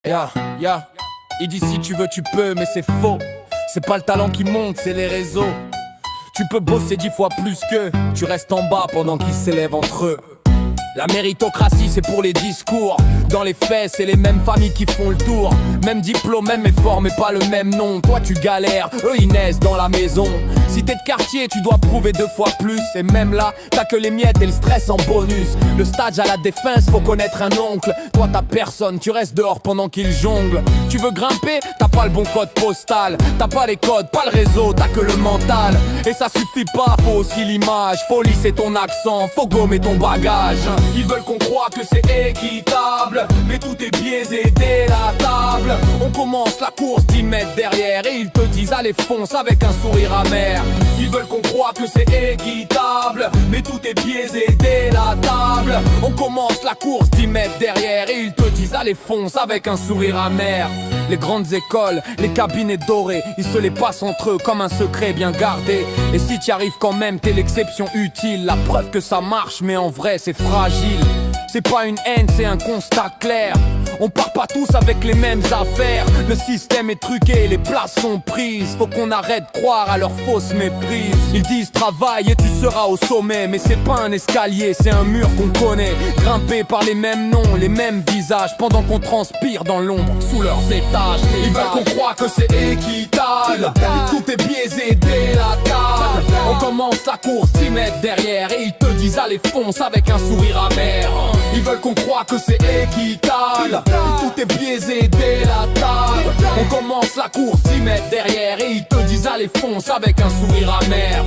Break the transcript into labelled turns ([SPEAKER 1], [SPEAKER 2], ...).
[SPEAKER 1] Il dit si tu veux tu peux mais c'est faux. C'est pas le talent qui monte, c'est les réseaux. Tu peux bosser 10 fois plus qu'eux, tu restes en bas pendant qu'ils s'élèvent entre eux. La méritocratie c'est pour les discours. Dans les faits c'est les mêmes familles qui font le tour. Même diplôme, même effort mais pas le même nom. Toi tu galères, eux ils naissent dans la maison. Si t'es de quartier tu dois prouver 2 fois plus. Et même là t'as que les miettes et le stress en bonus. Le stage à la défense faut connaître un oncle. Toi t'as personne, tu restes dehors pendant qu'il jongle. Tu veux grimper, t'as pas le bon code postal. T'as pas les codes, pas le réseau, t'as que le mental. Et ça suffit pas, faut aussi l'image. Faut lisser ton accent, faut gommer ton bagage. Ils veulent qu'on croie que c'est équitable, mais tout est biaisé dès la table. On commence la course 10 mètres derrière et ils te disent allez fonce avec un sourire amer. Ils veulent qu'on croie que c'est équitable, mais tout est biaisé dès la table. On commence la course 10 mètres derrière et ils te disent allez fonce avec un sourire amer. Les grandes écoles, les cabinets dorés, ils se les passent entre eux comme un secret bien gardé. Et si t'y arrives quand même, t'es l'exception utile. La preuve que ça marche, mais en vrai c'est fragile. C'est pas une haine, c'est un constat clair. On part pas tous avec les mêmes affaires. Le système est truqué, les places sont prises. Faut qu'on arrête de croire à leur fausse méprise. Ils disent travaille et tu seras au sommet. Mais c'est pas un escalier, c'est un mur qu'on connaît. Grimpé par les mêmes noms, les mêmes visages. Pendant qu'on transpire dans l'ombre, sous leurs étages. Ils veulent qu'on croie que c'est équitable, et tout est biaisé dès la table. On commence la course 10 mètres derrière et ils te disent allez fonce avec un sourire amer. Ils veulent qu'on croie que c'est équitable, et tout est biaisé dès la table. On commence la course 10 mètres derrière et ils te disent allez fonce avec un sourire amer.